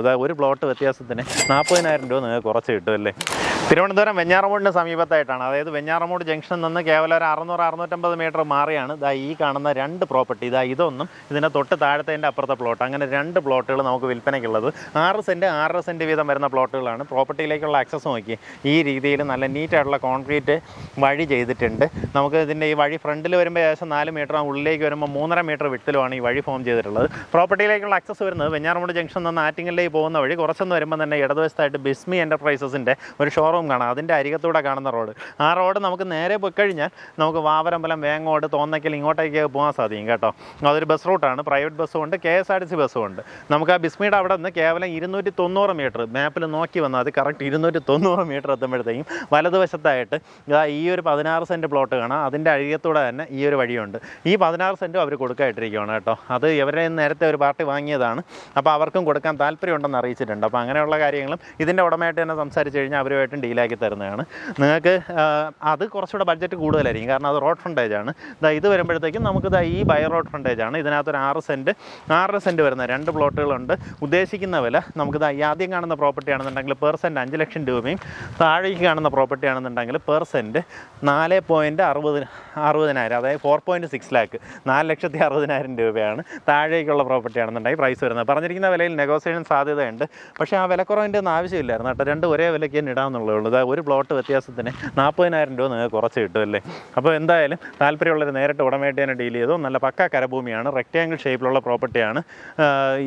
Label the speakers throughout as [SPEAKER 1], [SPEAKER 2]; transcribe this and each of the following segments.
[SPEAKER 1] അതായത് ഒരു പ്ലോട്ട് വ്യത്യാസത്തിന് 40,000 രൂപ നിങ്ങൾക്ക് കുറച്ച് കിട്ടുമല്ലേ. തിരുവനന്തപുരം വെഞ്ഞാറമൂടിന് സമീപത്തായിട്ടാണ്. അതായത് വെഞ്ഞാറമൂട് ജംഗ്ഷനിൽ നിന്ന് കേവലം ഒരു 600-650 മീറ്റർ മാറിയാണ് ഈ കാണുന്ന 2 പ്രോപ്പർട്ടി. ഇതൊന്നും ഇതിൻ്റെ തൊട്ട് താഴത്തേൻ്റെ അപ്പുറത്തെ പ്ലോട്ട്, അങ്ങനെ 2 പ്ലോട്ടുകൾ നമുക്ക് വിൽപ്പനയ്ക്കുള്ളത്. 6 സെൻറ്റ് 6.5 സെൻറ്റ് വീതം വരുന്ന പ്ലോട്ടുകളാണ്. പ്രോപ്പർട്ടിയിലേക്കുള്ള ആക്സസ് നോക്കി ഈ രീതിയിൽ നല്ല നീറ്റായിട്ടുള്ള കോൺക്രീറ്റ് വഴി ചെയ്തിട്ടുണ്ട്. നമുക്ക് ഇതിൻ്റെ ഈ വഴി ഫ്രണ്ടിൽ വരുമ്പോൾ ഏകദേശം 4 മീറ്റർ, ഉള്ളിലേക്ക് വരുമ്പോൾ 3.5 മീറ്റർ വിട്ടിലുമാണ് ഈ വഴി ഫോം ചെയ്തിട്ടുള്ളത്. പ്രോപ്പർട്ടിയിലേക്കുള്ള ആക്സസ് വരുന്നത് വെഞ്ഞാറമൂട് ജംഗ്ഷനിൽ നിന്ന് ആറ്റിങ്ങലിലേക്ക് പോകുന്ന വഴി കുറച്ചൊന്ന് വരുമ്പോൾ തന്നെ ഇടതുവശത്തായിട്ട് ബിസ്മി എൻ്റർപ്രൈസസിൻ്റെ ഒരു ഷോറൂം കാണാം. അതിൻ്റെ അരികത്തൂടെ കാണുന്ന റോഡ്, ആ റോഡ് നമുക്ക് നേരെ പോയി കഴിഞ്ഞാൽ നമുക്ക് വാവരമ്പലം, വേങ്ങോട്, തോന്നയ്ക്കൽ ഇങ്ങോട്ടേക്ക് പോകാൻ സാധിക്കും കേട്ടോ. അതൊരു ബസ് റൂട്ടാണ്. പ്രൈവറ്റ് ബസ്സും ഉണ്ട്, KSRTC ബസ്സും ഉണ്ട്. നമുക്ക് ആ ബിസ്മിയുടെ അവിടെ നിന്ന് കേവലം 290 മീറ്റർ മാപ്പിൽ നോക്കി വന്നാൽ അത് കറക്റ്റ് 290 മീറ്റർ എത്തുമ്പോഴത്തേക്കും വലതുവശത്തായിട്ട് ഈ ഒരു 16 സെൻറ്റ് പ്ലോട്ട് കാണാം. അതിൻ്റെ അരികത്തൂടെ തന്നെ ഈ ഒരു വഴിയുണ്ട്. ഈ 16 സെൻറ്റും അവർ കൊടുക്കായിട്ടിരിക്കുകയാണ് കേട്ടോ. അത് ഇവരെ നേരത്തെ ഒരു പാർട്ടി വാങ്ങിയതാണ്. അപ്പോൾ അവർക്കും കൊടുക്കാൻ താല്പര്യമുണ്ടെന്ന് അറിയിച്ചിട്ടുണ്ട്. അപ്പോൾ അങ്ങനെയുള്ള കാര്യങ്ങളും ഇതിൻ്റെ ഉടമയായിട്ട് തന്നെ സംസാരിച്ച് കഴിഞ്ഞാൽ അവരുമായിട്ടും ഡീലാക്കി തരുന്നതാണ്. നിങ്ങൾക്ക് അത് കുറച്ചുകൂടെ ബഡ്ജറ്റ് കൂടുതലായിരിക്കും, കാരണം അത് റോഡ് ഫ്രണ്ടേജാണ്. ഇത് വരുമ്പോഴത്തേക്കും നമുക്ക് ഈ ബൈ റോഡ് ഫ്രണ്ടേജാണ്. ഇതിനകത്തൊരു 6 സെൻറ്റ് 6.5 സെൻറ്റ് വരുന്ന 2 പ്ലോട്ടുകളുണ്ട്. ഉദ്ദേശിക്കുന്ന വില നമുക്ക് ഈ ആദ്യം കാണുന്ന പ്രോപ്പർട്ടി ആണെന്നുണ്ടെങ്കിൽ പെർ സെൻറ്റ് 5 ലക്ഷം രൂപയും, താഴേക്ക് കാണുന്ന പ്രോപ്പർട്ടി ആണെന്നുണ്ടെങ്കിൽ പെർ സെൻറ്റ് 4.60, അതായത് 4.6 ലാക്ക്, 4,60,000 രൂപയാണ് താഴേക്കുള്ള പ്രോപ്പർട്ടി ആണെന്നുണ്ടെങ്കിൽ പ്രൈസ് വരുന്നത്. പറഞ്ഞിരിക്കുന്ന വിലയിൽ നെഗോസിയേഷൻ സാധ്യതയുണ്ട്. പക്ഷേ ആ വിലക്കുറവിൻ്റെ ഒന്നും ആവശ്യമില്ലായിരുന്നു കേട്ടോ. 2 ഒരേ വിലയ്ക്ക് തന്നെ ഇടാമെന്നുള്ളൂ. ഒരു പ്ലോട്ട് വ്യത്യാസത്തിന് 40,000 രൂപ നിങ്ങൾക്ക് കുറച്ച് കിട്ടുമല്ലേ. അപ്പോൾ എന്തായാലും താല്പര്യമുള്ളവർ നേരിട്ട് ഉടമയായിട്ട് തന്നെ ഡീൽ ചെയ്തു. നല്ല പക്ക കരഭൂമിയാണ്, റെക്റ്റാങ്കിൾ ഷേപ്പിലുള്ള പ്രോപ്പർട്ടിയാണ്.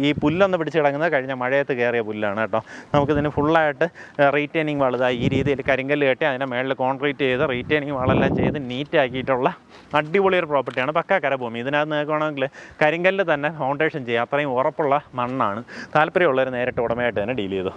[SPEAKER 1] ഈ പുല്ലൊന്ന് പിടിച്ച് കിടക്കുന്നത് കഴിഞ്ഞ മഴയത്ത് കയറിയ പുല്ലാണ് കേട്ടോ. നമുക്കിതിന് ഫുള്ളായിട്ട് റീറ്റെയിനിങ് വാൾ ഈ രീതിയിൽ കരിങ്കല്ല് കെട്ടി അതിൻ്റെ മേളിൽ കോൺക്രീറ്റ് ചെയ്ത് റീറ്റെയിനിങ് വാളെല്ലാം ചെയ്ത് നീറ്റാക്കിയിട്ടുള്ള അടിപൊളി ഒരു പ്രോപ്പർട്ടിയാണ്. പക്ക കരഭൂമി. ഇതിനകത്ത് നോക്കുകയാണെങ്കിൽ കരിങ്കല്ല് തന്നെ ഫൗണ്ടേഷൻ ചെയ്യുക, അത്രയും ഉറപ്പുള്ള മണ്ണാണ്. താല്പര്യമുള്ളവർ നേരിട്ട് ഉടമയായിട്ട് തന്നെ ഡീൽ ചെയ്തു.